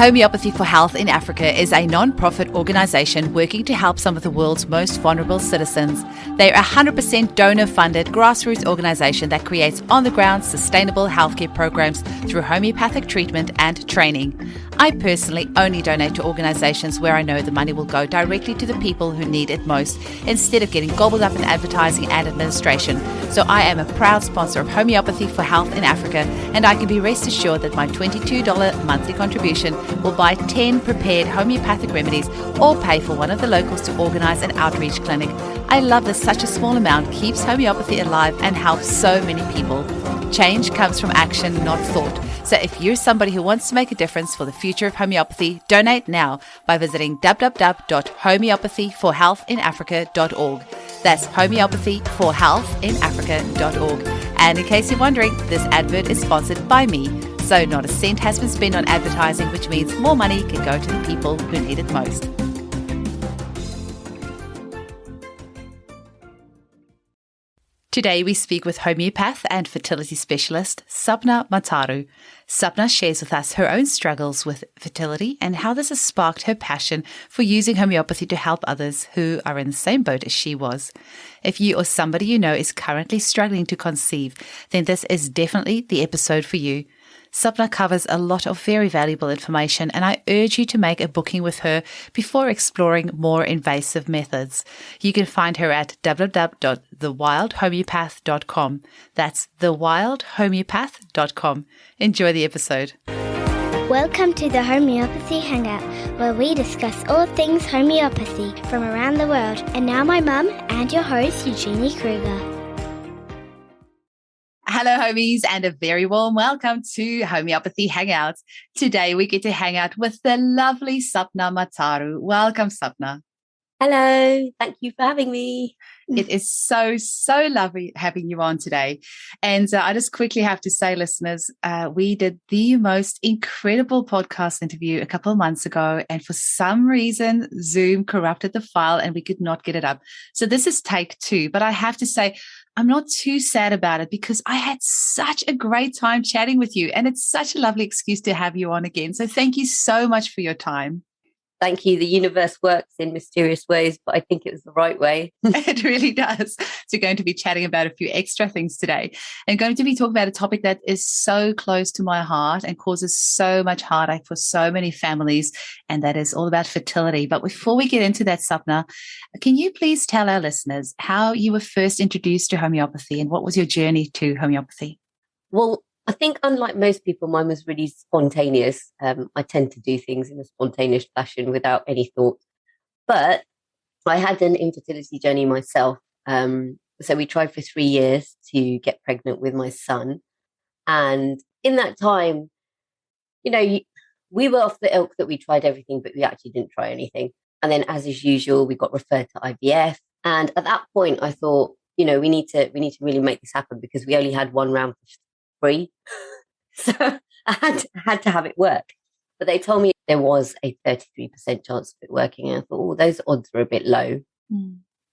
Homeopathy for Health in Africa is a non-profit organisation working to help some of the world's most vulnerable citizens. They're a 100% donor-funded grassroots organisation that creates on-the-ground sustainable healthcare programs through homeopathic treatment and training. I personally only donate to organisations where I know the money will go directly to the people who need it most, instead of getting gobbled up in advertising and administration. So I am a proud sponsor of Homeopathy for Health in Africa, and I can be rest assured that my $22 monthly contribution will buy 10 prepared homeopathic remedies or pay for one of the locals to organise an outreach clinic. I love that such a small amount keeps homeopathy alive and helps so many people. Change comes from action, not thought. So if you're somebody who wants to make a difference for the future of homeopathy, donate now by visiting www.homeopathyforhealthinafrica.org. That's homeopathyforhealthinafrica.org. And in case you're wondering, this advert is sponsored by me. So not a cent has been spent on advertising, which means more money can go to the people who need it most. Today we speak with homeopath and fertility specialist Sapna Matharu. Sapna shares with us her own struggles with fertility and how this has sparked her passion for using homeopathy to help others who are in the same boat as she was. If you or somebody you know is currently struggling to conceive, then this is definitely the episode for you. Sapna covers a lot of very valuable information, and I urge you to make a booking with her before exploring more invasive methods. You can find her at www.thewildhomeopath.com. That's thewildhomeopath.com. Enjoy the episode. Welcome to the Homeopathy Hangout, where we discuss all things homeopathy from around the world. And now my mum and your host, Eugenie Kruger. Hello, homies, and a very warm welcome to Homeopathy Hangouts. Today, we get to hang out with the lovely Sapna Matharu. Welcome, Sapna. Hello. Thank you for having me. It is so lovely having you on today. And I just quickly have to say, listeners, we did the most incredible podcast interview a couple of months ago, and for some reason, Zoom corrupted the file and we could not get it up. So this is take 2, but I have to say, I'm not too sad about it because I had such a great time chatting with you, and it's such a lovely excuse to have you on again. So thank you so much for your time. Thank you. The universe works in mysterious ways, but I think it was the right way. It really does. So we're going to be chatting about a few extra things today, and going to be talking about a topic that is so close to my heart and causes so much heartache for so many families, and that is all about fertility. But before we get into that, Sapna, can you please tell our listeners how you were first introduced to homeopathy and what was your journey to homeopathy? Well, I think unlike most people, mine was really spontaneous. I tend to do things in a spontaneous fashion without any thought. But I had an infertility journey myself. So we tried for 3 years to get pregnant with my son. And in that time, we were off the ilk that we tried everything, but we actually didn't try anything. And then, as is usual, we got referred to IVF. And at that point, I thought, we need to really make this happen because we only had one round for free. So I had to have it work. But they told me there was a 33% chance of it working. And I thought, those odds were a bit low.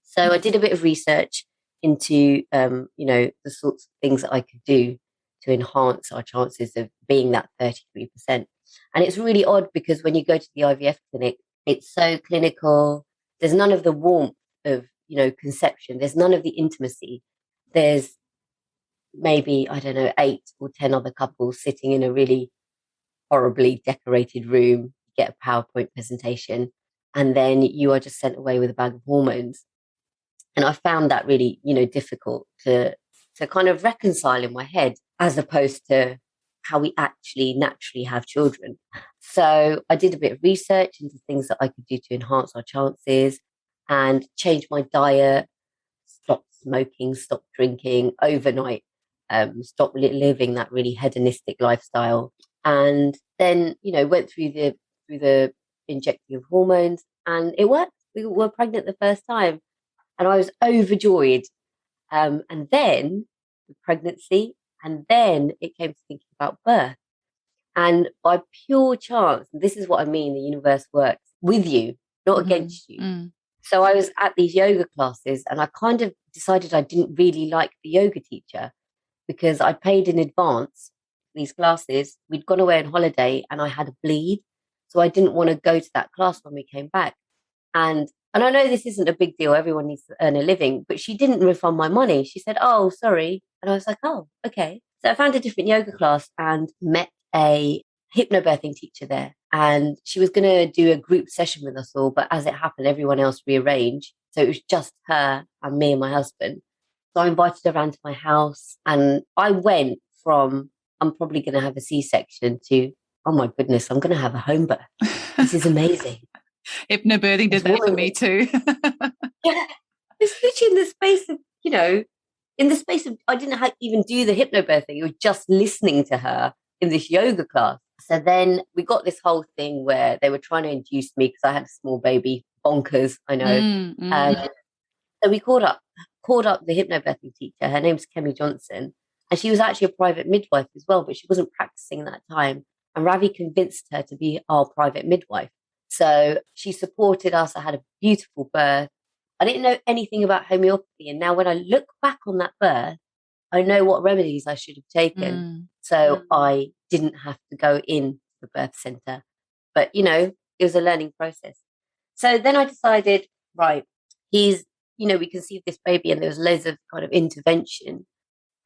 So I did a bit of research into, the sorts of things that I could do to enhance our chances of being that 33%. And it's really odd because when you go to the IVF clinic, it's so clinical. There's none of the warmth of, conception. There's none of the intimacy. There's maybe, 8 or 10 other couples sitting in a really horribly decorated room, get a PowerPoint presentation, and then you are just sent away with a bag of hormones. And I found that really, difficult to kind of reconcile in my head, as opposed to how we actually naturally have children. So I did a bit of research into things that I could do to enhance our chances and change my diet, stop smoking, stop drinking overnight. Stop living that really hedonistic lifestyle, and then went through the injecting of hormones, and it worked. We were pregnant the first time, and I was overjoyed. And then the pregnancy, and then it came to thinking about birth, and by pure chance, and this is what I mean, the universe works with you, not against you. So I was at these yoga classes, and I kind of decided I didn't really like the yoga teacher, because I paid in advance for these classes. We'd gone away on holiday and I had a bleed. So I didn't want to go to that class when we came back. And I know this isn't a big deal. Everyone needs to earn a living, but she didn't refund my money. She said, "Oh, sorry." And I was like, "Oh, okay." So I found a different yoga class and met a hypnobirthing teacher there. And she was going to do a group session with us all. But as it happened, everyone else rearranged. So it was just her and me and my husband. So I invited her around to my house, and I went from, I'm probably going to have a C-section, to, oh my goodness, I'm going to have a home birth. This is amazing. Hypnobirthing did that for me too. Yeah, it's literally in the space of, in the space of, I didn't even do the hypnobirthing. It was just listening to her in this yoga class. So then we got this whole thing where they were trying to induce me because I had a small baby. Bonkers, I know. So we called up the hypnobirthing teacher. Her name's Kemi Johnson. And she was actually a private midwife as well, but she wasn't practicing at that time. And Ravi convinced her to be our private midwife. So she supported us. I had a beautiful birth. I didn't know anything about homeopathy. And now when I look back on that birth, I know what remedies I should have taken. So I didn't have to go in the birth center. But, it was a learning process. So then I decided, right, we conceived this baby and there was loads of kind of intervention.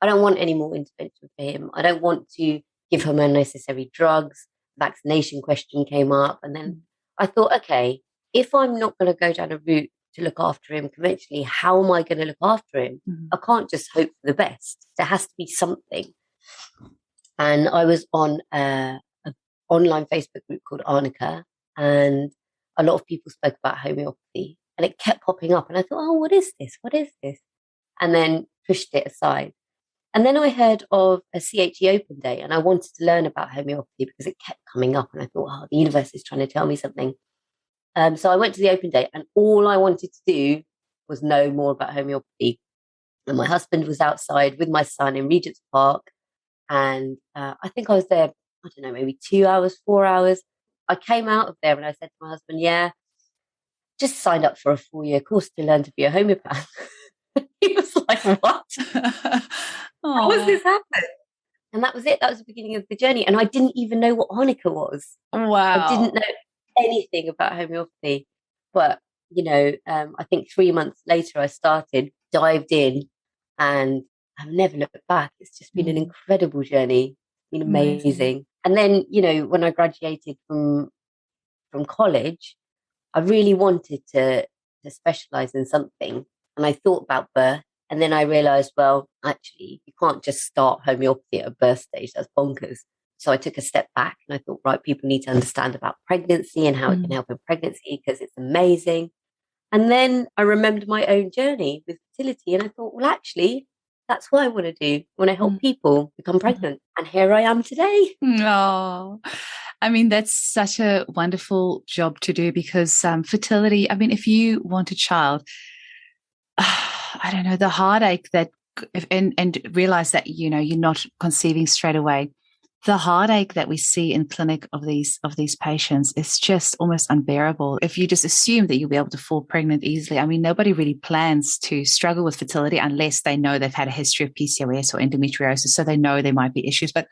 I don't want any more intervention for him. I don't want to give him unnecessary drugs. Vaccination question came up. And then I thought, okay, if I'm not going to go down a route to look after him conventionally, how am I going to look after him? I can't just hope for the best. There has to be something. And I was on an online Facebook group called Arnica, and a lot of people spoke about homeopathy, and it kept popping up. And I thought, oh, what is this? What is this? And then pushed it aside. And then I heard of a CHE Open Day, and I wanted to learn about homeopathy because it kept coming up. And I thought, oh, the universe is trying to tell me something. So I went to the Open Day, and all I wanted to do was know more about homeopathy. And my husband was outside with my son in Regent's Park. And I think I was there, I don't know, maybe 2 hours, 4 hours. I came out of there and I said to my husband, yeah, just signed up for a 4-year course to learn to be a homeopath. He was like, what? How has this happened? And that was it. That was the beginning of the journey. And I didn't even know what Arnica was. Wow. I didn't know anything about homeopathy. But, I think 3 months later I dived in, and I've never looked back. It's just been an incredible journey. It's been amazing. And then, when I graduated from college, I really wanted to specialize in something. And I thought about birth. And then I realized, well, actually, you can't just start homeopathy at a birth stage. That's bonkers. So I took a step back and I thought, right, people need to understand about pregnancy and how it can help in pregnancy because it's amazing. And then I remembered my own journey with fertility. And I thought, well, actually, that's what I want to do. I want to help people become pregnant. And here I am today. Oh, I mean, that's such a wonderful job to do because fertility, I mean, if you want a child, I don't know, the heartache that, and realize that, you're not conceiving straight away. The heartache that we see in clinic of these patients is just almost unbearable. If you just assume that you'll be able to fall pregnant easily, I mean, nobody really plans to struggle with fertility unless they know they've had a history of PCOS or endometriosis, so they know there might be issues. But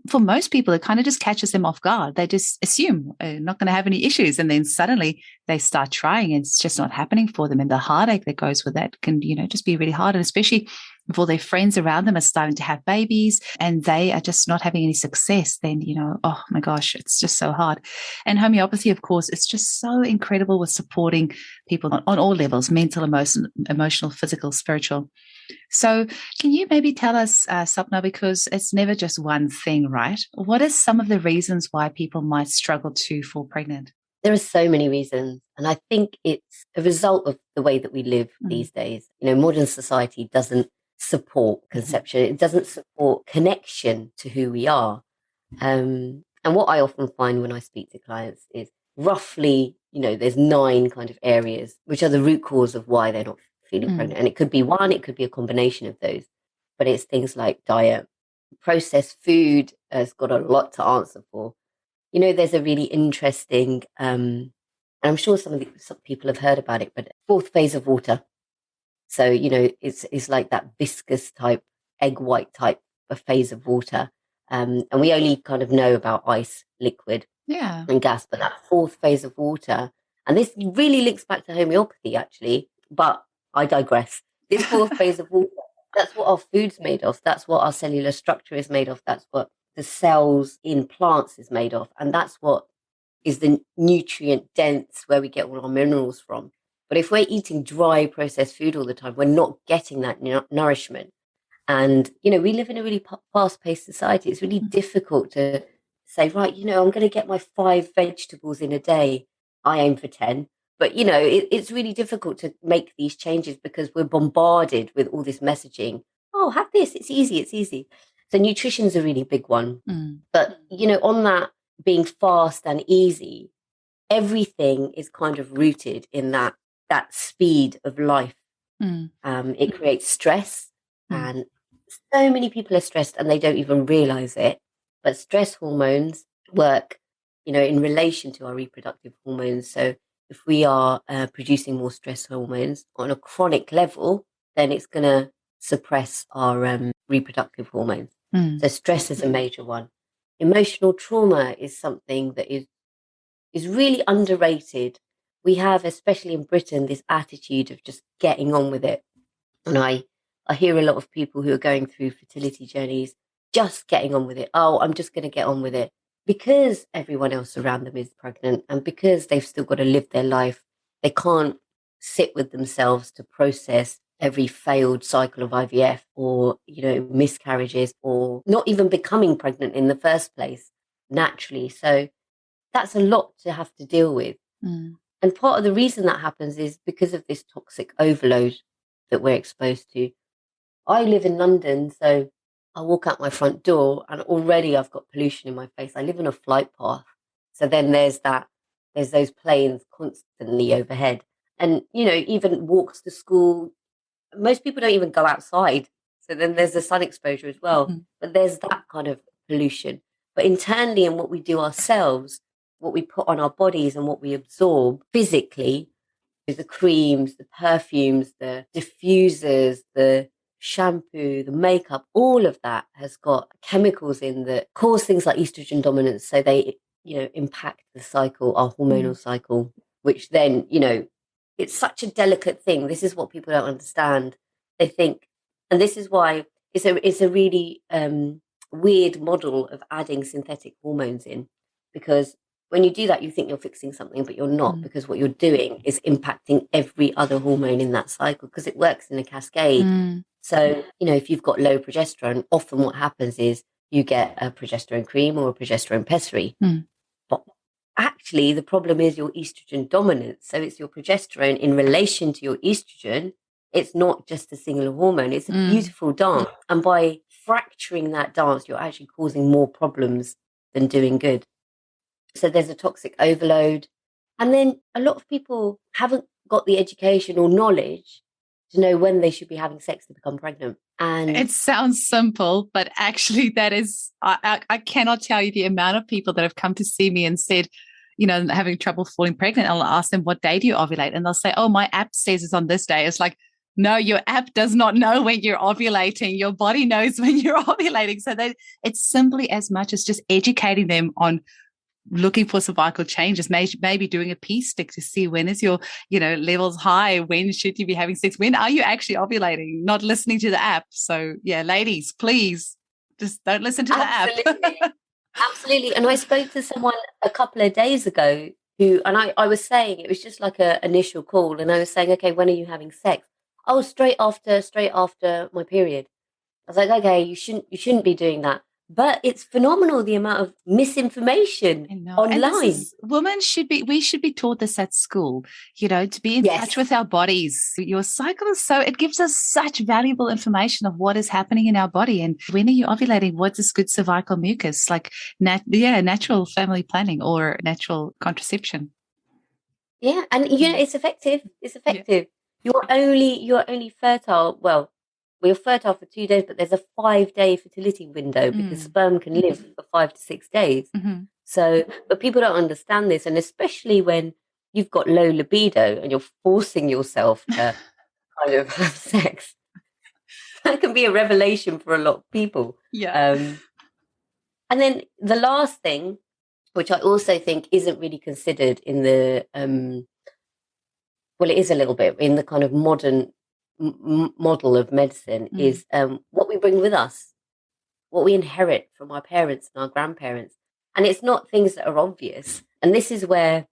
for most people, it kind of just catches them off guard. They just assume they're not going to have any issues. And then suddenly they start trying and it's just not happening for them. And the heartache that goes with that can, just be really hard. And especially if all their friends around them are starting to have babies and they are just not having any success, then, oh my gosh, it's just so hard. And homeopathy, of course, it's just so incredible with supporting people on all levels, mental, emotional, physical, spiritual. So can you maybe tell us, Sapna, because it's never just one thing, right? What are some of the reasons why people might struggle to fall pregnant? There are so many reasons. And I think it's a result of the way that we live these days. Modern society doesn't support conception. It doesn't support connection to who we are. And what I often find when I speak to clients is roughly, there's 9 kind of areas, which are the root cause of why they're not feeling pregnant. And it could be one, it could be a combination of those. But it's things like diet. Processed food has got a lot to answer for. There's a really interesting, and I'm sure some people have heard about it, but 4th phase of water. So, it's like that viscous type, egg white type of phase of water. And we only kind of know about ice liquid. Yeah. and gas, but that fourth phase of water, and this really links back to homeopathy actually, but I digress. This fourth phase of water, that's what our food's made of. That's what our cellular structure is made of. That's what the cells in plants is made of. And that's what is the nutrient dense where we get all our minerals from. But if we're eating dry processed food all the time, we're not getting that nourishment. And, we live in a really fast paced society. It's really difficult to say, right, I'm going to get my 5 vegetables in a day. I aim for 10. But, it's really difficult to make these changes because we're bombarded with all this messaging. Oh, have this. It's easy. It's easy. So nutrition's a really big one. But, on that being fast and easy, everything is kind of rooted in that speed of life. It creates stress, and so many people are stressed and they don't even realize it. But stress hormones work, in relation to our reproductive hormones. So if we are producing more stress hormones on a chronic level, then it's going to suppress our reproductive hormones. So stress is a major one. Emotional trauma is something that is really underrated. We have, especially in Britain, this attitude of just getting on with it. And I hear a lot of people who are going through fertility journeys just getting on with it. Oh, I'm just going to get on with it because everyone else around them is pregnant and because they've still got to live their life. They can't sit with themselves to process every failed cycle of IVF or, miscarriages or not even becoming pregnant in the first place naturally. So that's a lot to have to deal with. And part of the reason that happens is because of this toxic overload that we're exposed to. I live in London, so I walk out my front door and already I've got pollution in my face. I live on a flight path. So then there's those planes constantly overhead. And, even walks to school, most people don't even go outside. So then there's the sun exposure as well. But there's that kind of pollution. But internally, in what we do ourselves, what we put on our bodies and what we absorb physically, the creams, the perfumes, the diffusers, the shampoo, the makeup, all of that has got chemicals in that cause things like estrogen dominance. So they, impact the cycle, our hormonal cycle, which then, it's such a delicate thing. This is what people don't understand. They think, and this is why it's a really weird model of adding synthetic hormones in, because when you do that, you think you're fixing something, but you're not, because what you're doing is impacting every other hormone in that cycle because it works in a cascade. So, if you've got low progesterone, often what happens is you get a progesterone cream or a progesterone pessary. But actually, the problem is your estrogen dominance. So it's your progesterone in relation to your estrogen. It's not just a single hormone. It's a beautiful dance. And by fracturing that dance, you're actually causing more problems than doing good. So there's a toxic overload. And then a lot of people haven't got the education or knowledge to know when they should be having sex to become pregnant. And it sounds simple, but actually that is, I cannot tell you the amount of people that have come to see me and said, having trouble falling pregnant. I'll ask them, what day do you ovulate? And they'll say, oh, my app says it's on this day. It's like, no, your app does not know when you're ovulating. Your body knows when you're ovulating. So it's simply as much as just educating them on looking for cervical changes, maybe doing a pee stick to see when is your, levels high, when should you be having sex, when are you actually ovulating, not listening to the app. So yeah, ladies, please just don't listen to the app. Absolutely. And I spoke to someone a couple of days ago who, and I was saying, it was just like an initial call, and I was saying, okay, when are you having sex? Oh, straight after my period. I was like, okay, you shouldn't be doing that. But it's phenomenal the amount of misinformation online. We should be taught this at school, to be in touch with our bodies. Your cycle it gives us such valuable information of what is happening in our body. And when are you ovulating? What is good cervical mucus? Like, natural family planning or natural contraception. Yeah. And, it's effective. It's effective. Yeah. You're only fertile. Well, you're fertile for 2 days, but there's a 5-day fertility window because sperm can live for 5 to 6 days. So, but people don't understand this. And especially when you've got low libido and you're forcing yourself to kind of have sex, that can be a revelation for a lot of people. Yeah. And then the last thing which I also think isn't really considered in the, well, it is a little bit in the kind of modern model of medicine, is what we bring with us, what we inherit from our parents and our grandparents. And it's not things that are obvious. And this is where,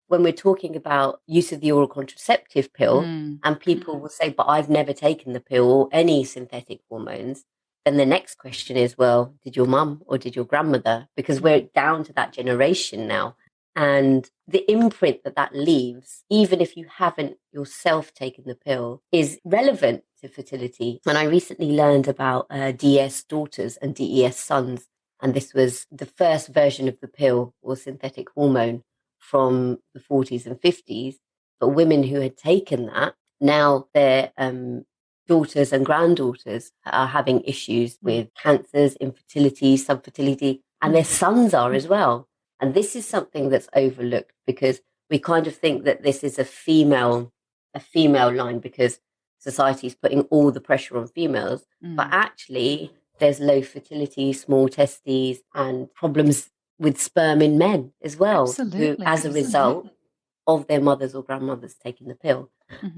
when we're talking about use of the oral contraceptive pill, and people will say, but I've never taken the pill or any synthetic hormones, then the next question is, well, did your mum or did your grandmother? Because we're down to that generation now. And the imprint that that leaves, even if you haven't yourself taken the pill, is relevant to fertility. And I recently learned about DS daughters and DES sons. And this was the first version of the pill or synthetic hormone from the 40s and 50s. But women who had taken that, now their daughters and granddaughters are having issues with cancers, infertility, subfertility, and their sons are as well. And this is something that's overlooked, because we kind of think that this is a female line, because society is putting all the pressure on females. But actually, there's low fertility, small testes, and problems with sperm in men as well, Absolutely. who, as a result of their mothers or grandmothers taking the pill.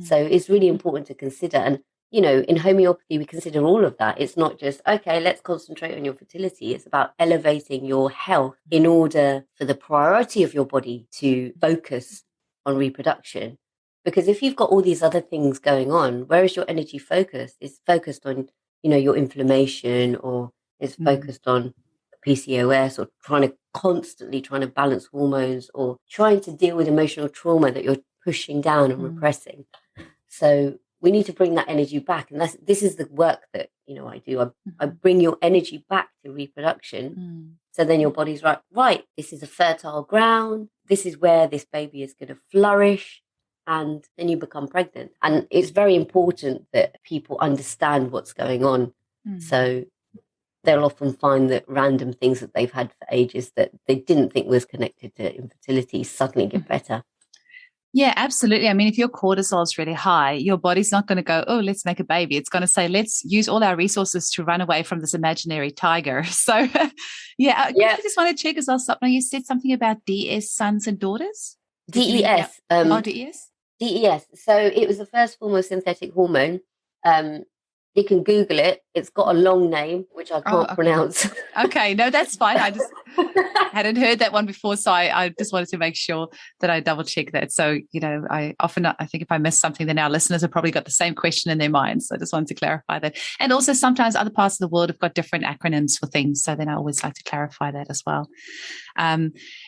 So it's really important to consider. And, you know, in homeopathy, we consider all of that. It's not just, okay, let's concentrate on your fertility. It's about elevating your health in order for the priority of your body to focus on reproduction. Because if you've got all these other things going on, where is your energy focused? It's focused on, you know, your inflammation, or it's focused on PCOS, or constantly trying to balance hormones, or trying to deal with emotional trauma that you're pushing down and repressing. So we need to bring that energy back. And this is the work that, you know, I do. I bring your energy back to reproduction. So then your body's right, this is a fertile ground. This is where this baby is going to flourish. And then you become pregnant. And it's very important that people understand what's going on. So they'll often find that random things that they've had for ages that they didn't think was connected to infertility suddenly get better. Yeah, absolutely. I mean, if your cortisol is really high, your body's not going to go, oh, let's make a baby. It's going to say, let's use all our resources to run away from this imaginary tiger. So, I just want to check as well, Sapna, you said something about DS sons and daughters? DES. DES? DES. So it was the first form of synthetic hormone. You can Google it. It's got a long name, which I can't pronounce. Okay, no, that's fine. I just hadn't heard that one before, so I just wanted to make sure that I double check that. So, you know, I think if I miss something, then our listeners have probably got the same question in their minds. So I just wanted to clarify that. And also sometimes other parts of the world have got different acronyms for things. So then I always like to clarify that as well.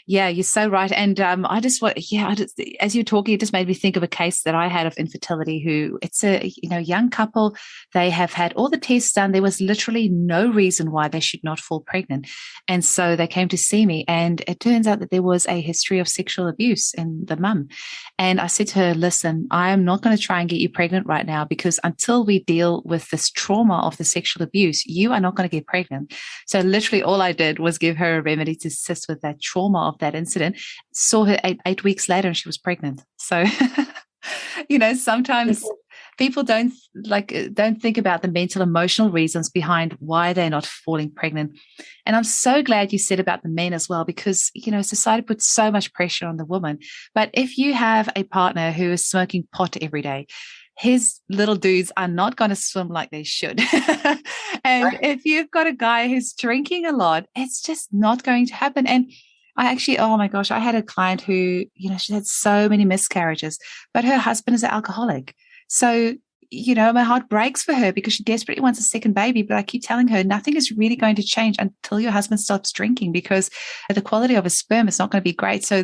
You're so right. And as you're talking, it just made me think of a case that I had of infertility, who it's a, young couple. They have had all the tests done. There was literally no reason why they should not fall pregnant. And so they came to see me, and it turns out that there was a history of sexual abuse in the mum. And I said to her, listen, I am not going to try and get you pregnant right now, because until we deal with this trauma of the sexual abuse, you are not going to get pregnant. So literally all I did was give her a remedy to assist with that trauma of that incident. Saw her eight weeks later and she was pregnant. So, sometimes people don't think about the mental, emotional reasons behind why they're not falling pregnant. And I'm so glad you said about the men as well, because, society puts so much pressure on the woman. But if you have a partner who is smoking pot every day, his little dudes are not going to swim like they should. And if you've got a guy who's drinking a lot, it's just not going to happen. And I had a client who, she had so many miscarriages, but her husband is an alcoholic. So, my heart breaks for her because she desperately wants a second baby. But I keep telling her nothing is really going to change until your husband stops drinking, because the quality of his sperm is not going to be great. So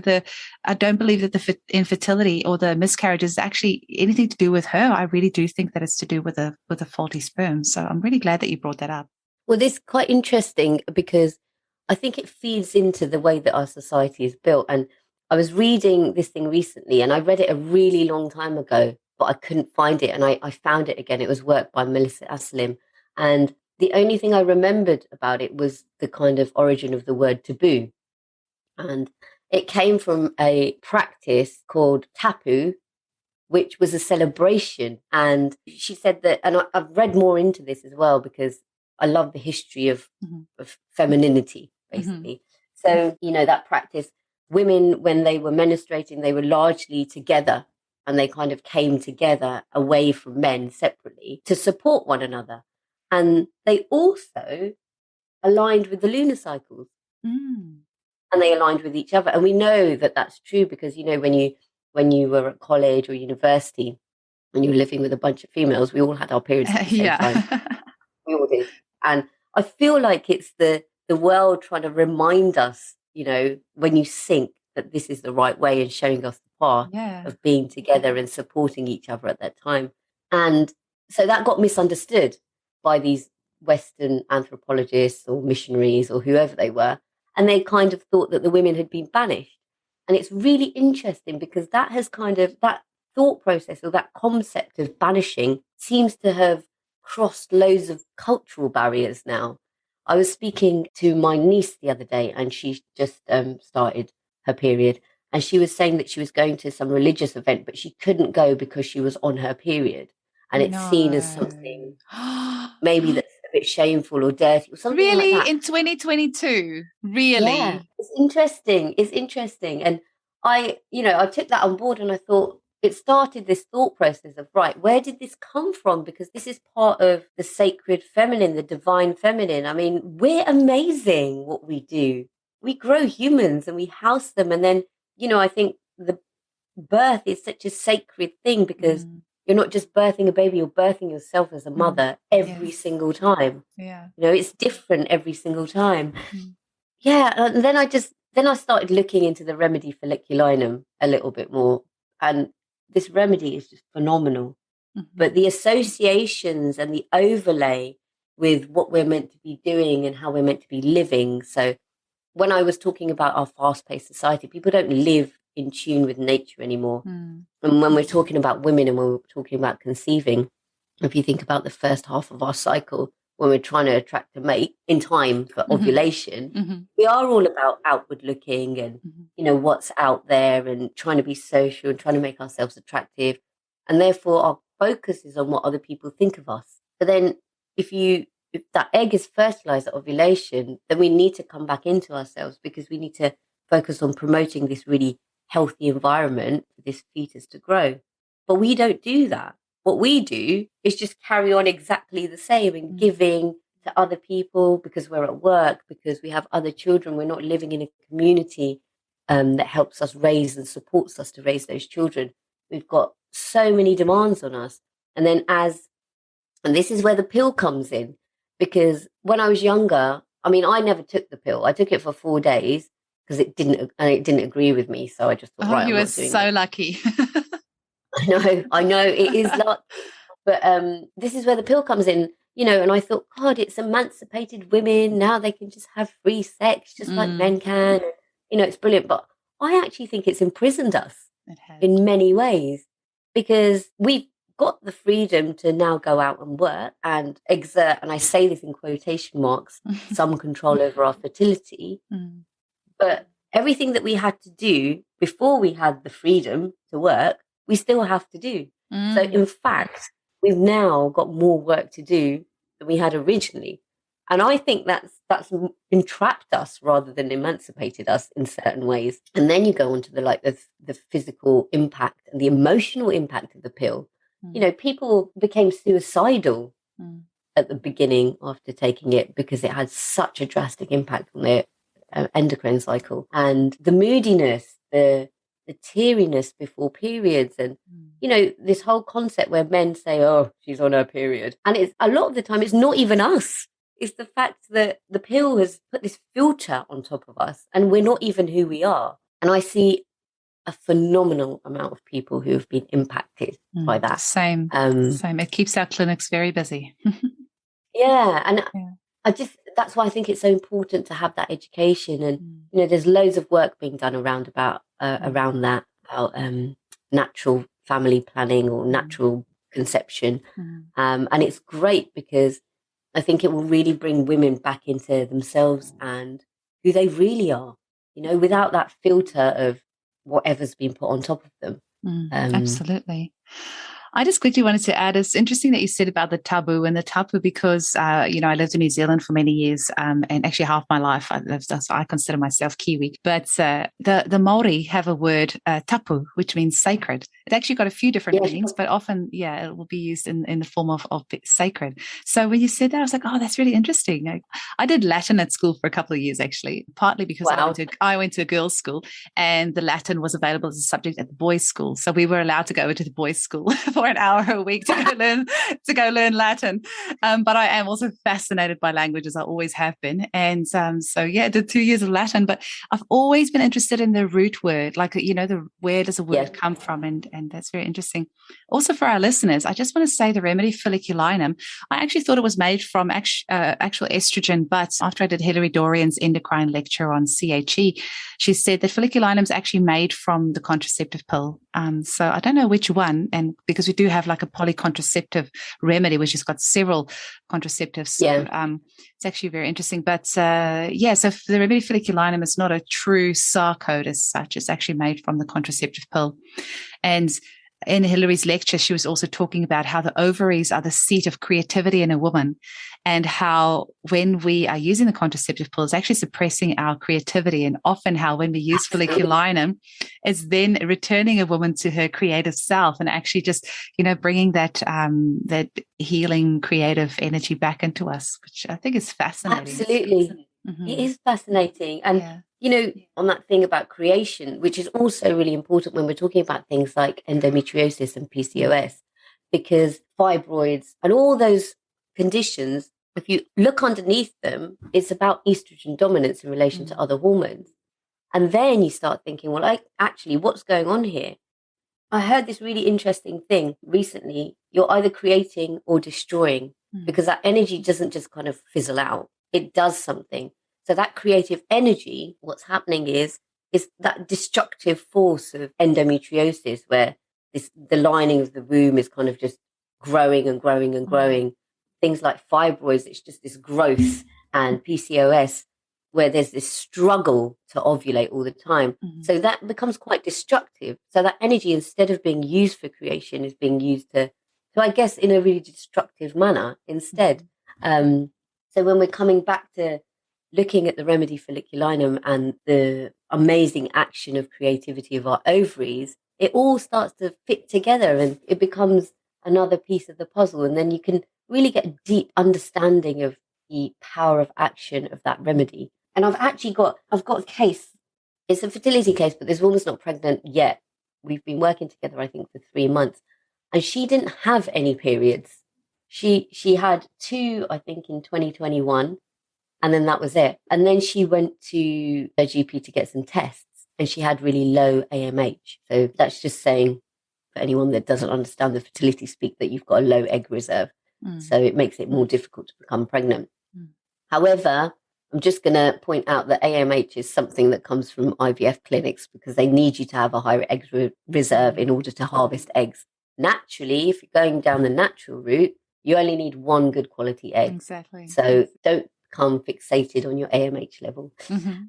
I don't believe that the infertility or the miscarriage is actually anything to do with her. I really do think that it's to do with a faulty sperm. So I'm really glad that you brought that up. Well, this is quite interesting, because I think it feeds into the way that our society is built. And I was reading this thing recently, and I read it a really long time ago, but I couldn't find it. And I found it again. It was work by Melissa Aslim. And the only thing I remembered about it was the kind of origin of the word taboo. And it came from a practice called tapu, which was a celebration. And she said that, and I've read more into this as well, because I love the history of femininity, basically. So, that practice, women, when they were menstruating, they were largely together, and they kind of came together away from men separately to support one another. And they also aligned with the lunar cycles, and they aligned with each other. And we know that that's true because, when you were at college or university, when you were living with a bunch of females, we all had our periods at the same time. We all did. And I feel like it's the world trying to remind us, when you sync, that this is the right way, and showing us the path of being together and supporting each other at that time. And so that got misunderstood by these Western anthropologists or missionaries or whoever they were. And they kind of thought that the women had been banished. And it's really interesting because that thought process, or that concept of banishing, seems to have crossed loads of cultural barriers now. I was speaking to my niece the other day, and she just started her period, and she was saying that she was going to some religious event, but she couldn't go because she was on her period, and it's seen as something maybe that's a bit shameful or dirty or something like that. Really? In 2022? Really? Yeah, it's interesting. It's interesting. And I took that on board, and I thought, it started this thought process of, right, where did this come from? Because this is part of the sacred feminine, the divine feminine. I mean, we're amazing what we do. We grow humans and we house them. And then, I think the birth is such a sacred thing because you're not just birthing a baby, you're birthing yourself as a mother every single time. Yeah. It's different every single time. Yeah. And then I started looking into the remedy folliculinum a little bit more. And this remedy is just phenomenal. But the associations and the overlay with what we're meant to be doing and how we're meant to be living. So when I was talking about our fast-paced society, people don't live in tune with nature anymore. And when we're talking about women and when we're talking about conceiving, if you think about the first half of our cycle, when we're trying to attract a mate in time for ovulation, we are all about outward looking and, what's out there, and trying to be social and trying to make ourselves attractive. And therefore our focus is on what other people think of us. But then if that egg is fertilized at ovulation, then we need to come back into ourselves, because we need to focus on promoting this really healthy environment for this fetus to grow. But we don't do that. What we do is just carry on exactly the same and giving to other people because we're at work, because we have other children. We're not living in a community that helps us raise and supports us to raise those children. We've got so many demands on us. And then and this is where the pill comes in, because when I was younger, I mean, I never took the pill. I took it for 4 days because it didn't agree with me. So I just thought, right, you I'm were not doing so it. lucky. I know it is lucky. But this is where the pill comes in, and I thought, God, it's emancipated women. Now they can just have free sex just like men can. It's brilliant. But I actually think it's imprisoned us in many ways, because we've got the freedom to now go out and work and exert, and I say this in quotation marks, some control over our fertility. But everything that we had to do before we had the freedom to work, we still have to do. So in fact, we've now got more work to do than we had originally. And I think that's entrapped us rather than emancipated us in certain ways. And then you go on to the physical impact and the emotional impact of the pill. People became suicidal at the beginning after taking it because it had such a drastic impact on their endocrine cycle. And the moodiness, the teariness before periods, and this whole concept where men say, oh, she's on her period, and it's a lot of the time it's not even us. It's the fact that the pill has put this filter on top of us and we're not even who we are. And I see a phenomenal amount of people who have been impacted by that. Same. It keeps our clinics very busy. And that's why I think it's so important to have that education. And there's loads of work being done around that, about natural family planning or natural conception. And it's great because I think it will really bring women back into themselves and who they really are, without that filter of whatever's been put on top of them. Absolutely. I just quickly wanted to add, it's interesting that you said about the tabu and the tapu because, I lived in New Zealand for many years and actually half my life I lived, so I consider myself Kiwi. But the Māori have a word, tapu, which means sacred. It actually got a few different meanings, but often, it will be used in the form of sacred. So when you said that, I was like, oh, that's really interesting. I did Latin at school for a couple of years, actually, partly because I went to a girls' school and the Latin was available as a subject at the boys' school. So we were allowed to go to the boys' school for an hour a week to go learn Latin. But I am also fascinated by languages. I always have been. And I did 2 years of Latin, but I've always been interested in the root word, like, where does a word come from? And that's very interesting. Also for our listeners, I just want to say the remedy folliculinum, I actually thought it was made from actual estrogen, but after I did Hilary Dorian's endocrine lecture on CHE, she said that folliculinum is actually made from the contraceptive pill. So I don't know which one, and because we do have like a polycontraceptive remedy, which has got several contraceptives. So it's actually very interesting. But so the remedy folliculinum is not a true SAR code as such. It's actually made from the contraceptive pill. And in Hilary's lecture, she was also talking about how the ovaries are the seat of creativity in a woman, and how when we are using the contraceptive pill, it's actually suppressing our creativity, and often how when we use folliculinum, it's then returning a woman to her creative self and actually just, bringing that healing creative energy back into us, which I think is fascinating. Absolutely. Mm-hmm. It is fascinating. And on that thing about creation, which is also really important when we're talking about things like endometriosis and PCOS, because fibroids and all those conditions, if you look underneath them, it's about estrogen dominance in relation to other hormones. And then you start thinking, well, actually, what's going on here? I heard this really interesting thing recently. You're either creating or destroying, because that energy doesn't just kind of fizzle out. It does something. So that creative energy, what's happening is that destructive force of endometriosis, where the lining of the womb is kind of just growing and growing and growing. Things like fibroids, it's just this growth, and PCOS, where there's this struggle to ovulate all the time. So that becomes quite destructive. So that energy, instead of being used for creation, is being used to I guess, in a really destructive manner instead. So when we're coming back to looking at the remedy folliculinum and the amazing action of creativity of our ovaries, it all starts to fit together and it becomes another piece of the puzzle. And then you can really get a deep understanding of the power of action of that remedy. And I've got a case. It's a fertility case, but this woman's not pregnant yet. We've been working together, I think, for 3 months. And she didn't have any periods. She had 2, I think, in 2021. And then that was it. And then she went to her GP to get some tests, and she had really low AMH. So that's just saying, for anyone that doesn't understand the fertility speak, that you've got a low egg reserve. So it makes it more difficult to become pregnant. However, I'm just going to point out that AMH is something that comes from IVF clinics, because they need you to have a higher egg reserve in order to harvest eggs. Naturally, if you're going down the natural route, you only need 1 good quality egg. Exactly. So don't become fixated on your AMH level.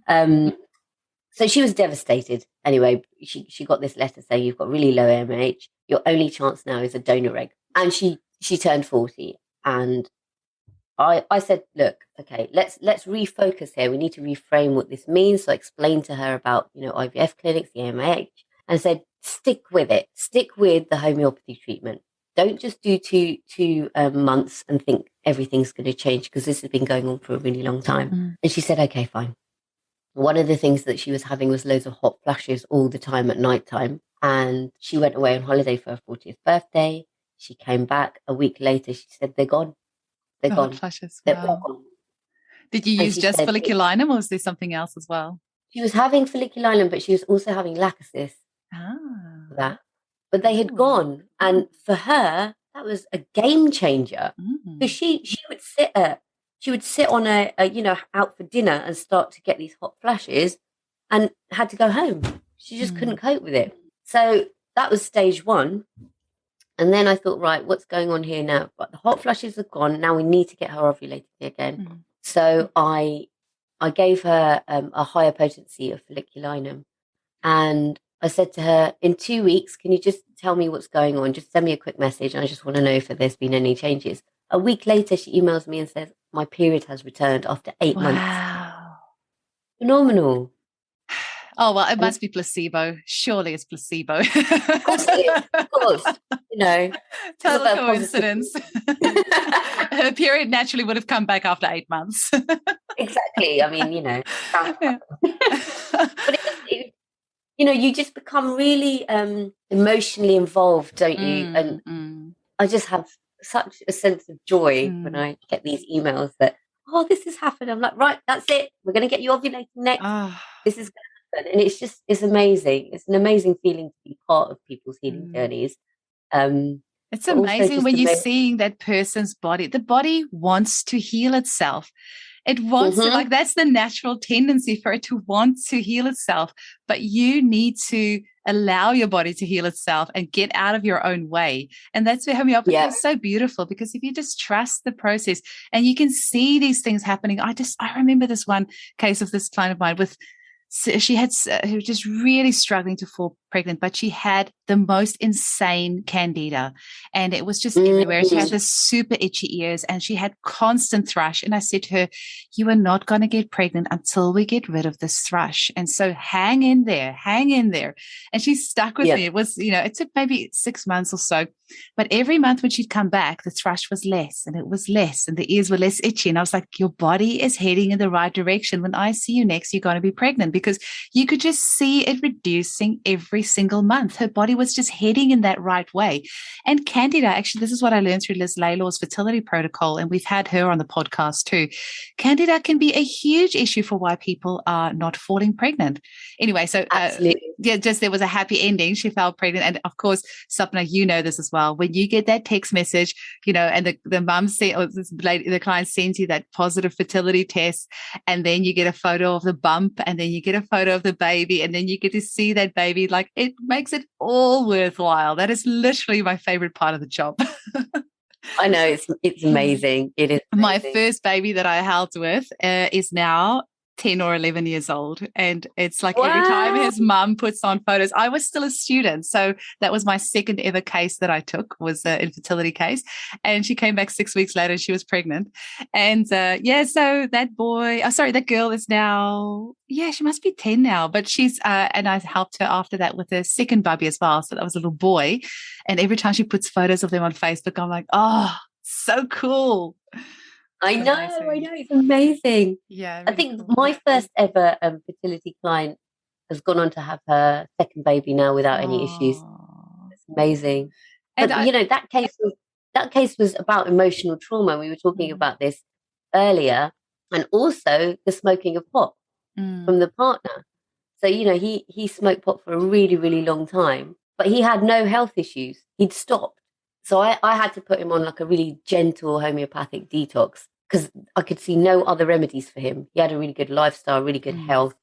So she was devastated. Anyway, she got this letter saying, you've got really low AMH. Your only chance now is a donor egg. And she turned 40. And I said, look, okay, let's refocus here. We need to reframe what this means. So I explained to her about, IVF clinics, the AMH, and said, stick with it. Stick with the homeopathy treatment. Don't just do two months and think everything's going to change, because this has been going on for a really long time. And she said, okay, fine. One of the things that she was having was loads of hot flashes all the time at nighttime. And she went away on holiday for her 40th birthday. She came back a week later. She said, they're gone. They're gone. Hot flashes. They're Wow. all gone. Did you use just folliculinum, or was there something else as well? She was having folliculinum, but she was also having lachesis. For that. But they had gone. And for her, that was a game changer. Because she would sit on a out for dinner and start to get these hot flashes and had to go home. She just couldn't cope with it. So that was stage 1. And then I thought, right, what's going on here now? But the hot flashes are gone. Now we need to get her ovulating again. So I gave her a higher potency of folliculinum. And I said to her, in 2 weeks, can you just tell me what's going on? Just send me a quick message. I just want to know if there's been any changes. A week later, she emails me and says, my period has returned after 8 months. Wow. Phenomenal. Oh, well, it And must be placebo. Surely it's placebo. of course it is. Of course. You know. Total coincidence. Her period naturally would have come back after 8 months. Exactly. I mean, you know. Yeah. But you just become really emotionally involved, don't you? And I just have such a sense of joy when I get these emails that, oh, this has happened. I'm like, right, that's it. We're going to get you ovulating next. This is going to happen. And it's amazing. It's an amazing feeling to be part of people's healing journeys. It's amazing when you're seeing that person's body. The body wants to heal itself. It wants to, like, that's the natural tendency for it to want to heal itself. But you need to allow your body to heal itself and get out of your own way. And that's where homeopathy is so beautiful, because if you just trust the process and you can see these things happening. I remember this one case of this client of mine she was just really struggling to fall pregnant, but she had the most insane candida, and it was just everywhere. She had this super itchy ears, and she had constant thrush. And I said to her, you are not going to get pregnant until we get rid of this thrush. And so hang in there. And she stuck with me. It was, it took maybe 6 months or so, but every month when she'd come back, the thrush was less and it was less and the ears were less itchy. And I was like, your body is heading in the right direction. When I see you next, you're going to be pregnant, because you could just see it reducing every single month. Her body was just heading in that right way. And candida, actually, this is what I learned through Liz Laylor's fertility protocol, and we've had her on the podcast too. Candida can be a huge issue for why people are not falling pregnant. Anyway, so there was a happy ending. She fell pregnant. And of course, Sapna, you know this as well. When you get that text message, and the mum the client sends you that positive fertility test, and then you get a photo of the bump, and then you get a photo of the baby, and then you get to see that baby, like, it makes it all worthwhile. That is literally my favorite part of the job. I know, it's amazing. It is amazing. My first baby that I held with is now 10 or 11 years old. And it's like every time his mum puts on photos, I was still a student. So that was my second ever case that I took, was an infertility case. And she came back 6 weeks later and she was pregnant. And so that girl is now, she must be 10 now, but she's, and I helped her after that with a second baby as well. So that was a little boy. And every time she puts photos of them on Facebook, I'm like, oh, so cool. I know, it's amazing. Yeah, really I think my first ever fertility client has gone on to have her second baby now without any issues. It's amazing. And that case was about emotional trauma. We were talking about this earlier, and also the smoking of pot from the partner. So he smoked pot for a really, really long time, but he had no health issues. He'd stopped. So I had to put him on like a really gentle homeopathic detox, because I could see no other remedies for him. He had a really good lifestyle, really good health.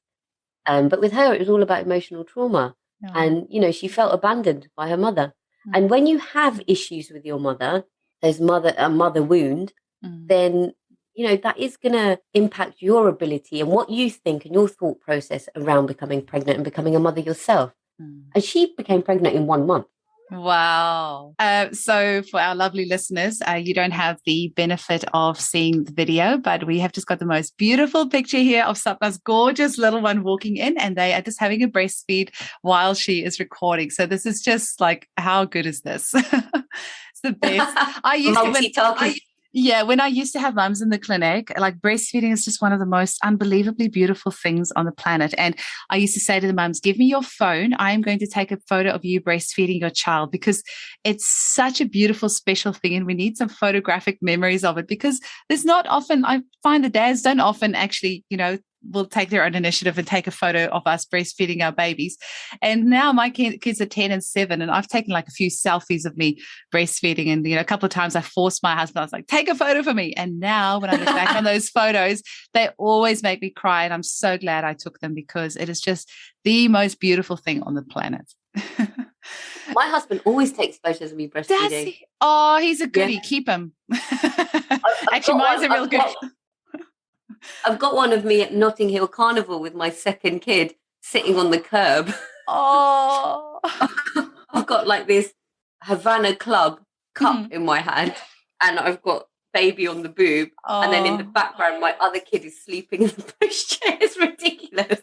But with her, it was all about emotional trauma. Oh. And, she felt abandoned by her mother. And when you have issues with your mother, there's a mother wound, then, that is going to impact your ability and what you think and your thought process around becoming pregnant and becoming a mother yourself. And she became pregnant in 1 month. Wow. So for our lovely listeners, you don't have the benefit of seeing the video, but we have just got the most beautiful picture here of Sapna's gorgeous little one walking in, and they are just having a breastfeed while she is recording. So this is just like, how good is this? It's the best. When I used to have mums in the clinic, like, breastfeeding is just one of the most unbelievably beautiful things on the planet. And I used to say to the mums, give me your phone. I am going to take a photo of you breastfeeding your child, because it's such a beautiful, special thing. And we need some photographic memories of it, because there's not often, I find the dads don't often actually, will take their own initiative and take a photo of us breastfeeding our babies. And now my kids are 10 and 7, and I've taken like a few selfies of me breastfeeding. And, a couple of times I forced my husband, I was like, take a photo for me. And now when I look back on those photos, they always make me cry. And I'm so glad I took them, because it is just the most beautiful thing on the planet. My husband always takes photos of me breastfeeding. Does he? Oh, he's a goodie. Yeah. Keep him. Actually, mine's a real good. I've got one of me at Notting Hill Carnival with my second kid sitting on the curb. Oh. I've got like this Havana Club cup in my hand, and I've got baby on the boob, and then in the background my other kid is sleeping in the pushchair. It's ridiculous,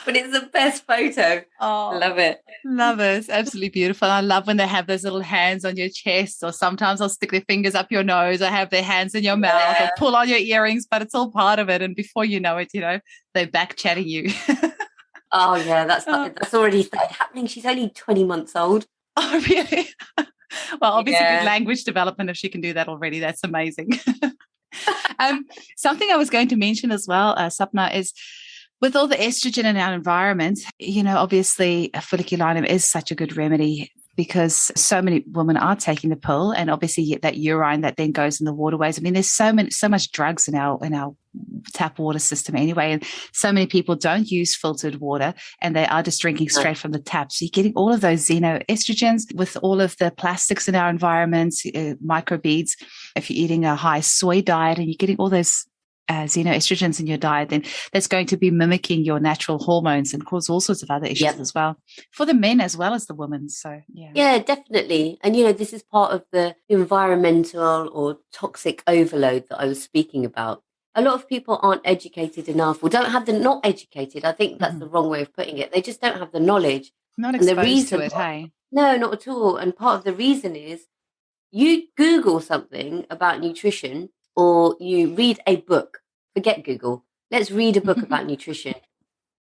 but it's the best photo. Love it. Love it. It's absolutely beautiful. I love when they have those little hands on your chest, or sometimes they'll stick their fingers up your nose, or have their hands in your mouth, or pull on your earrings, but it's all part of it. And before you know it, they're back chatting you. Oh yeah, that's already started happening. She's only 20 months old. Oh really? Well, obviously good language development if she can do that already. That's amazing. Something I was going to mention as well, Sapna, is with all the estrogen in our environment, obviously folliculinum is such a good remedy because so many women are taking the pill, and obviously that urine that then goes in the waterways. I mean, there's so much drugs in our tap water system anyway, and so many people don't use filtered water and they are just drinking straight from the tap. So you're getting all of those xenoestrogens with all of the plastics in our environment, microbeads. If you're eating a high soy diet and you're getting all those xenoestrogens in your diet, then that's going to be mimicking your natural hormones and cause all sorts of other issues as well for the men as well as the women. So yeah, definitely. And this is part of the environmental or toxic overload that I was speaking about. A lot of people aren't educated enough, or don't have not educated. I think that's the wrong way of putting it. They just don't have the knowledge, not exposed to it. Hey, no, not at all. And part of the reason is you Google something about nutrition, or you read a book. Forget Google. Let's read a book about nutrition.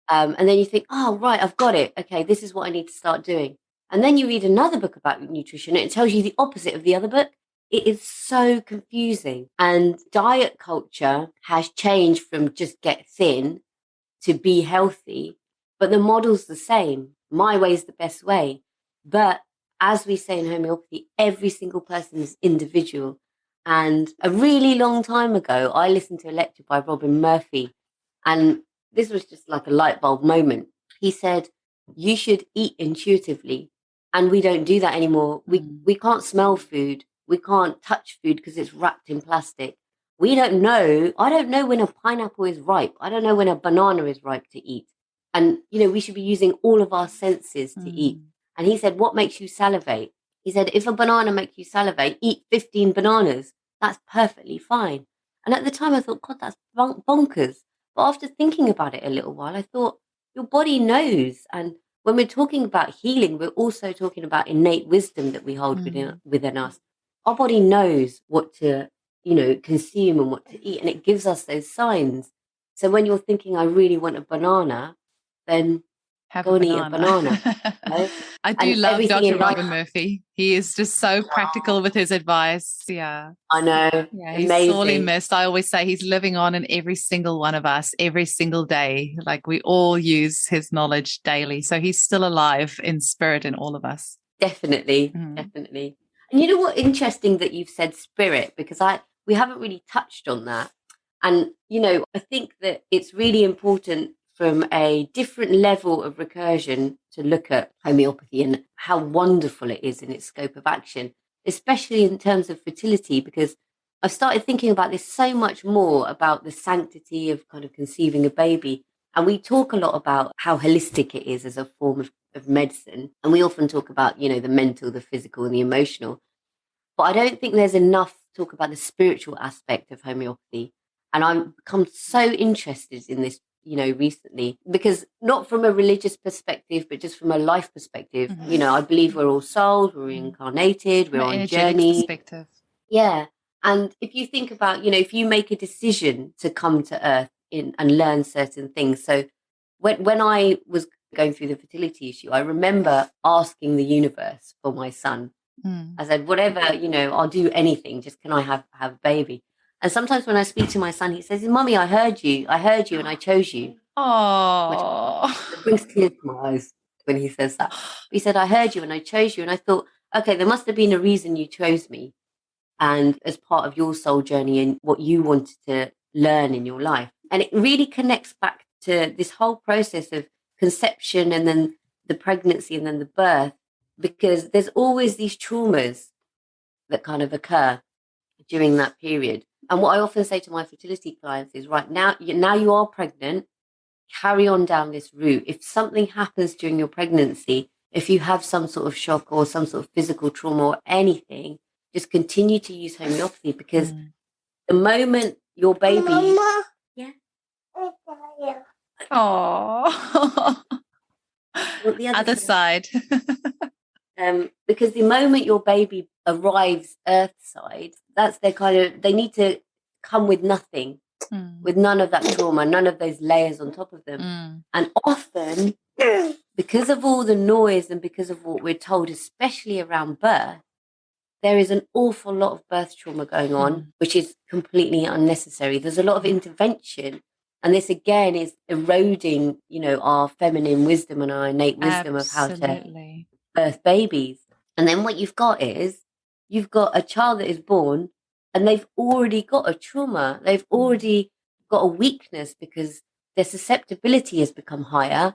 And then you think, oh, right, I've got it. Okay, this is what I need to start doing. And then you read another book about nutrition, and it tells you the opposite of the other book. It is so confusing. And diet culture has changed from just get thin to be healthy, but the model's the same. My way is the best way. But as we say in homeopathy, every single person is individual. And a really long time ago, I listened to a lecture by Robin Murphy, and this was just like a light bulb moment. He said, you should eat intuitively. And we don't do that anymore. We can't smell food. We can't touch food because it's wrapped in plastic. We don't know. I don't know when a pineapple is ripe. I don't know when a banana is ripe to eat. And, we should be using all of our senses to eat. And he said, what makes you salivate? He said, if a banana makes you salivate, eat 15 bananas. That's perfectly fine. And at the time I thought, God, that's bonkers. But after thinking about it a little while, I thought, your body knows. And when we're talking about healing, we're also talking about innate wisdom that we hold within us. Our body knows what to, consume and what to eat. And it gives us those signs. So when you're thinking, I really want a banana, then go and eat a banana. I do love Dr. Robin Murphy. He is just so practical with his advice. Yeah. I know. Yeah, he's sorely missed. I always say he's living on in every single one of us, every single day. Like we all use his knowledge daily. So he's still alive in spirit in all of us. Definitely. Definitely. And you know what? Interesting that you've said spirit, because we haven't really touched on that. And, I think that it's really important from a different level of recursion to look at homeopathy and how wonderful it is in its scope of action, especially in terms of fertility, because I've started thinking about this so much more about the sanctity of kind of conceiving a baby. And we talk a lot about how holistic it is as a form of medicine. And we often talk about, the mental, the physical, and the emotional. But I don't think there's enough talk about the spiritual aspect of homeopathy. And I've become so interested in this, recently, because not from a religious perspective, but just from a life perspective. I believe we're all souls, we're reincarnated, we're on journey. Perspective. Yeah. And if you think about, if you make a decision to come to Earth and learn certain things. So when I was going through the fertility issue, I remember asking the universe for my son. I said, whatever, I'll do anything. Just can I have a baby? And sometimes when I speak to my son, he says, Mummy, I heard you and I chose you. Oh, it brings tears to my eyes when he says that. He said, I heard you and I chose you. And I thought, okay, there must have been a reason you chose me. And as part of your soul journey and what you wanted to learn in your life. And it really connects back to this whole process of conception and then the pregnancy and then the birth, because there's always these traumas that kind of occur during that period. And what I often say to my fertility clients is, right now you are pregnant. carry on down this route. If something happens during your pregnancy, if you have some sort of shock or some sort of physical trauma or anything, just continue to use homeopathy, because the moment your baby... Mama. Yeah. Oh, The other side. Because the moment your baby arrives earthside, that's their kind of... They need to come with nothing, with none of that trauma, none of those layers on top of them. And often, because of all the noise and because of what we're told, especially around birth, there is an awful lot of birth trauma going on, which is completely unnecessary. There's a lot of intervention. And this, again, is eroding, our feminine wisdom and our innate wisdom of how to birth babies. And then what you've got is, you've got a child that is born and they've already got a trauma. They've already got a weakness because their susceptibility has become higher,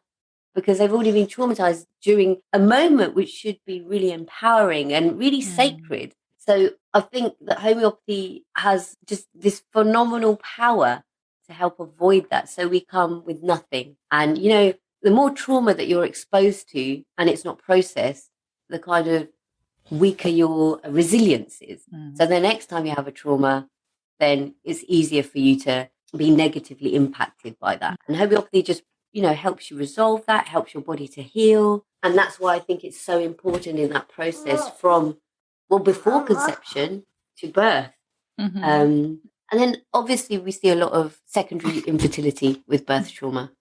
because they've already been traumatized during a moment which should be really empowering and really sacred. So I think that homeopathy has just this phenomenal power to help avoid that. So we come with nothing. And, the more trauma that you're exposed to and it's not processed, the kind of weaker your resilience is. So the next time you have a trauma, then it's easier for you to be negatively impacted by that. And homeopathy just, helps you resolve that, helps your body to heal. And that's why I think it's so important in that process from, before conception to birth. And then obviously we see a lot of secondary infertility with birth trauma.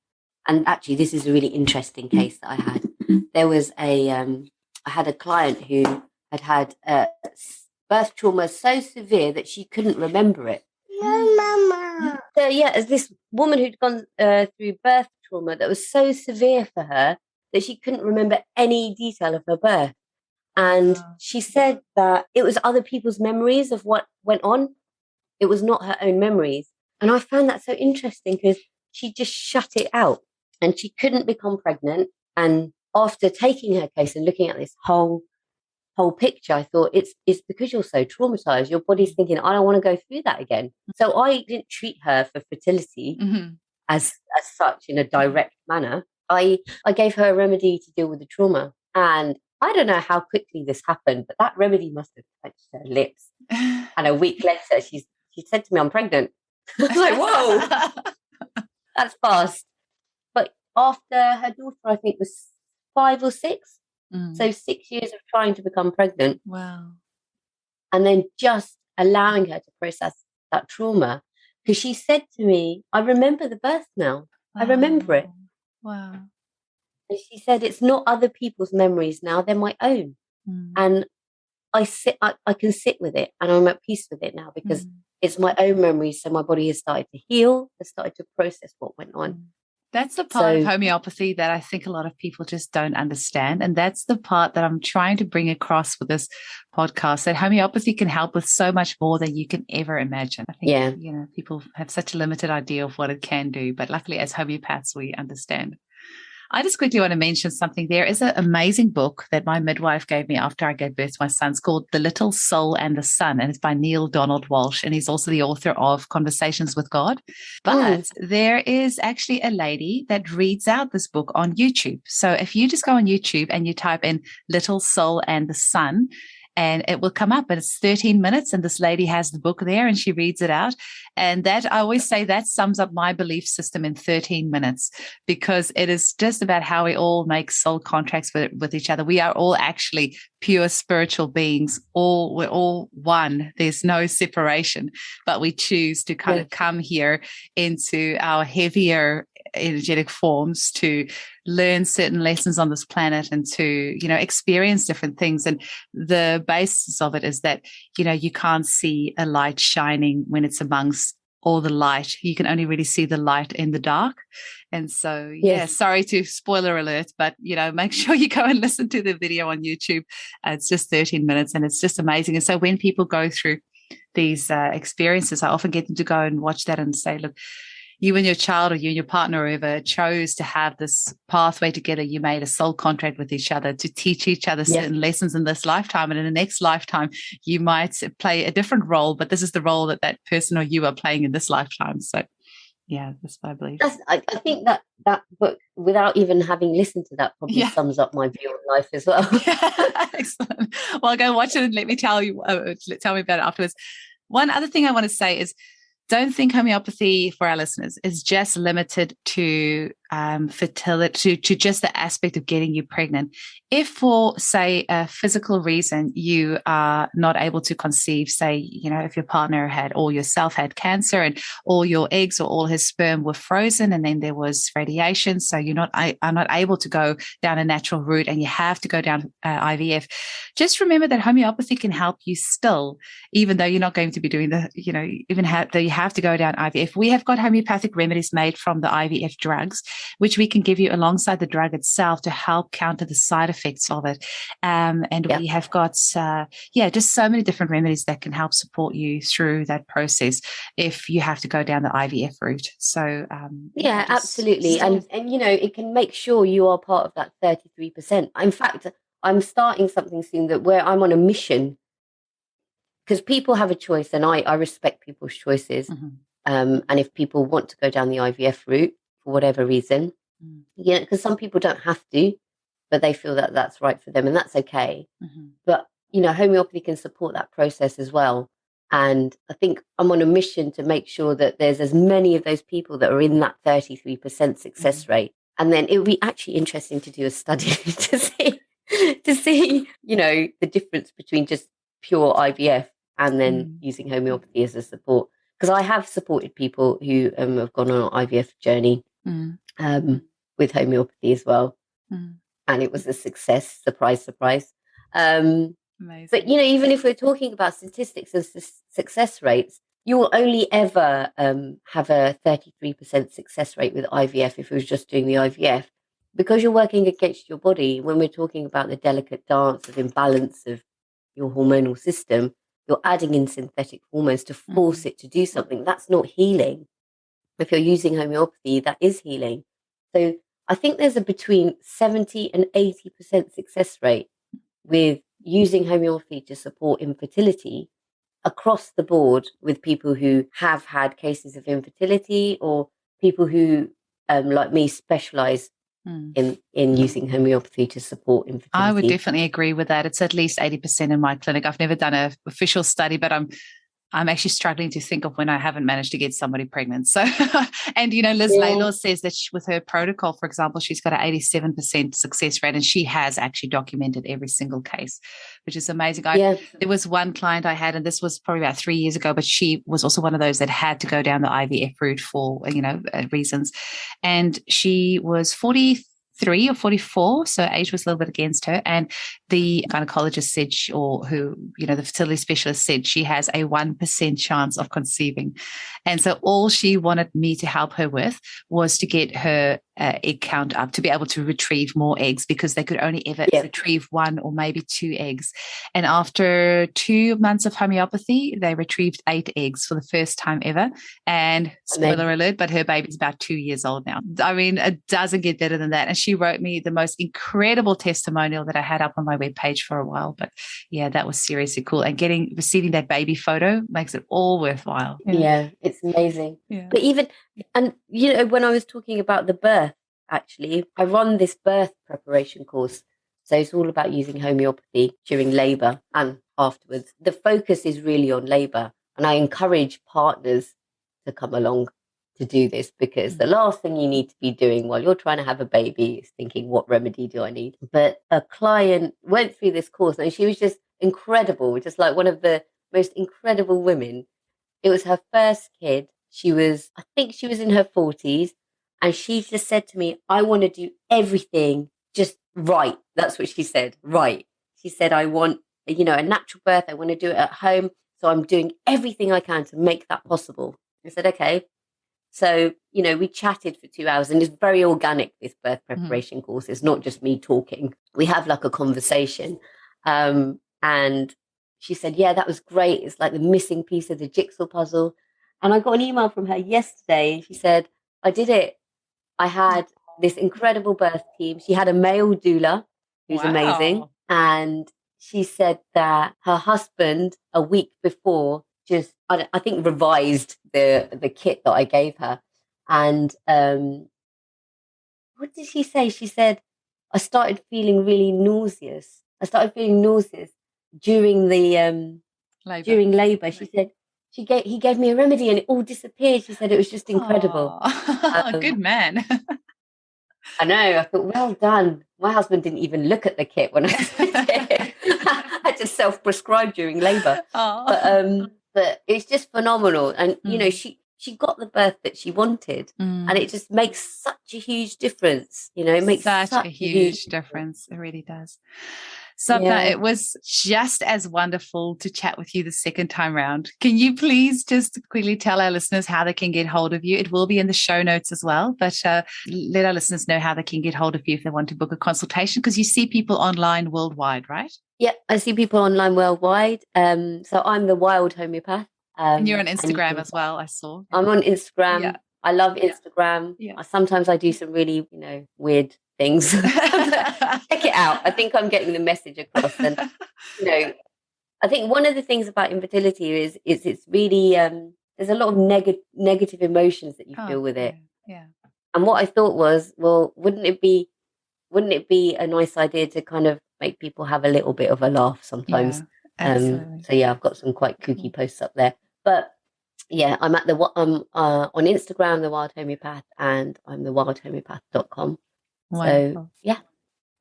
And actually, this is a really interesting case that I had. There was I had a client who had birth trauma so severe that she couldn't remember it. No, Mama. So yeah, as this woman who'd gone through birth trauma that was so severe for her that she couldn't remember any detail of her birth. And she said that it was other people's memories of what went on. It was not her own memories. And I found that so interesting because she just shut it out and she couldn't become pregnant. And after taking her case and looking at this whole picture, I thought it's because you're so traumatized. Your body's thinking, I don't want to go through that again. So I didn't treat her for fertility as such in a direct manner. I gave her a remedy to deal with the trauma. And I don't know how quickly this happened, but that remedy must have touched her lips. And a week later, she said to me, I'm pregnant. I was like, whoa, that's fast. But after her daughter, I think, was 5 or 6. So 6 years of trying to become pregnant. Wow. And then just allowing her to process that trauma. Because she said to me, I remember the birth now. I remember it. Wow. And she said, it's not other people's memories now, they're my own. And I can sit with it and I'm at peace with it now because it's my own memories. So my body has started to heal, has started to process what went on. That's the part of homeopathy that I think a lot of people just don't understand. And that's the part that I'm trying to bring across with this podcast, that homeopathy can help with so much more than you can ever imagine. I think, people have such a limited idea of what it can do. But luckily, as homeopaths, we understand. I just quickly want to mention something. There is an amazing book that my midwife gave me after I gave birth to my son. It's called The Little Soul and the Sun, and it's by Neil Donald Walsh, and he's also the author of Conversations with God. But there is actually a lady that reads out this book on YouTube. So if you just go on YouTube and you type in Little Soul and the Sun, and it will come up, and it's 13 minutes. And this lady has the book there and she reads it out. And that, I always say, that sums up my belief system in 13 minutes, because it is just about how we all make soul contracts with each other. We are all actually pure spiritual beings. We're all one. There's no separation, but we choose to kind of come here into our heavier energetic forms to learn certain lessons on this planet and to, experience different things. And the basis of it is that, you can't see a light shining when it's amongst all the light. You can only really see the light in the dark. And so, sorry to spoiler alert, but, make sure you go and listen to the video on YouTube. It's just 13 minutes and it's just amazing. And so when people go through these experiences, I often get them to go and watch that and say, look, you and your child or you and your partner or whoever chose to have this pathway together. You made a soul contract with each other to teach each other certain lessons in this lifetime. And in the next lifetime, you might play a different role, but this is the role that person or you are playing in this lifetime. So Yeah, that's what I believe. I think that book, without even having listened to that, probably sums up my view on life as well. Excellent. Well, go watch it and let me tell you. Tell me about it afterwards. One other thing I want to say is, don't think homeopathy, for our listeners, is just limited to fertility, to just the aspect of getting you pregnant. If for, say, a physical reason you are not able to conceive, say, if your partner had or yourself had cancer and all your eggs or all his sperm were frozen and then there was radiation, so are not able to go down a natural route and you have to go down IVF, just remember that homeopathy can help you still, even though you're not going to be doing though you have to go down IVF. We have got homeopathic remedies made from the IVF drugs, which we can give you alongside the drug itself to help counter the side effects of it. We have got, just so many different remedies that can help support you through that process if you have to go down the IVF route. So, absolutely. And it can make sure you are part of that 33%. In fact, I'm starting something soon where I'm on a mission, because people have a choice and I respect people's choices. Mm-hmm. And if people want to go down the IVF route for whatever reason, because some people don't have to, but they feel that that's right for them, and that's okay. Mm-hmm. But, homeopathy can support that process as well. And I think I'm on a mission to make sure that there's as many of those people that are in that 33% success rate. And then it would be actually interesting to do a study to see, the difference between just pure IVF and then using homeopathy as a support. Because I have supported people who have gone on an IVF journey with homeopathy as well. And it was a success, surprise, surprise. amazing. But, even if we're talking about statistics and success rates, you will only ever have a 33% success rate with IVF if it was just doing the IVF. Because you're working against your body, when we're talking about the delicate dance of imbalance of your hormonal system, you're adding in synthetic hormones to force it to do something. That's not healing. If you're using homeopathy, that is healing. So I think there's a between 70 and 80% success rate with using homeopathy to support infertility across the board, with people who have had cases of infertility or people who, like me, specialize in using homeopathy to support infertility. I would definitely agree with that. It's at least 80% in my clinic. I've never done an official study, but I'm actually struggling to think of when I haven't managed to get somebody pregnant. So, and Liz Laylor says that with her protocol, for example, she's got an 87% success rate, and she has actually documented every single case, which is amazing. There was one client I had, and this was probably about 3 years ago, but she was also one of those that had to go down the IVF route for, reasons. And she was 43 or 44, so age was a little bit against her. And the gynecologist said, the fertility specialist said, she has a 1% chance of conceiving. And so all she wanted me to help her with was to get her egg count up, to be able to retrieve more eggs, because they could only ever retrieve 1 or maybe 2 eggs. And after 2 months of homeopathy, they retrieved 8 eggs for the first time ever. And spoiler alert, but her baby's about 2 years old now. I mean, it doesn't get better than that. And she wrote me the most incredible testimonial that I had up on my webpage for a while. But yeah, that was seriously cool. And receiving that baby photo makes it all worthwhile. Yeah, it's amazing. Yeah. But when I was talking about the birth, actually, I run this birth preparation course. So it's all about using homeopathy during labour and afterwards. The focus is really on labour. And I encourage partners to come along to do this, because the last thing you need to be doing while you're trying to have a baby is thinking, what remedy do I need? But a client went through this course and she was just incredible, just like one of the most incredible women. It was her first kid. I think she was in her 40s. And she just said to me, I want to do everything just right. That's what she said, right. She said, I want, a natural birth. I want to do it at home. So I'm doing everything I can to make that possible. I said, okay. So, we chatted for 2 hours, and it's very organic, this birth preparation course. It's not just me talking. We have like a conversation. And she said, yeah, that was great. It's like the missing piece of the jigsaw puzzle. And I got an email from her yesterday. She said, I did it. I had this incredible birth team. She had a male doula who's amazing. And she said that her husband, a week before, just, I think, revised the kit that I gave her. And what did she say? She said, I started feeling really nauseous. I started feeling nauseous during the during labour. She said he gave me a remedy and it all disappeared. She said it was just incredible. Good man. I know. I thought, well done. My husband didn't even look at the kit when I said it. I just self-prescribed during labour. But it's just phenomenal. And you know, she got the birth that she wanted, and it just makes such a huge difference. You know, it makes such a huge difference. It really does. Sapna, it was just as wonderful to chat with you the second time round. Can you please just quickly tell our listeners how they can get hold of you? It will be in the show notes as well, but let our listeners know how they can get hold of you if they want to book a consultation, because you see people online worldwide, right? Yeah, I see people online worldwide. So I'm the Wild Homeopath. And you're on Instagram as well, I saw. I'm on Instagram. Yeah. I love Instagram. Yeah. Sometimes I do some really, weird things. Check it out. I think I'm getting the message across. And, I think one of the things about infertility is it's really, there's a lot of negative emotions that you feel with it. Yeah. And what I thought was, well, wouldn't it be a nice idea to kind of make people have a little bit of a laugh sometimes? Yeah, absolutely. So I've got some quite kooky posts up there. But yeah, I'm on Instagram, the Wild Homeopath, and I'm thewildhomeopath.com. Wonderful. So yeah,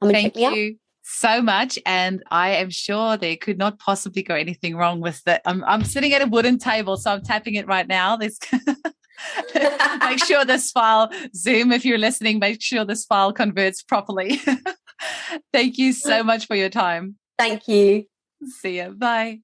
come and check me out. Thank you so much, and I am sure there could not possibly go anything wrong with that. I'm sitting at a wooden table, so I'm tapping it right now. There's make sure this file, Zoom, if you're listening, make sure this file converts properly. Thank you so much for your time. Thank you. See you. Bye.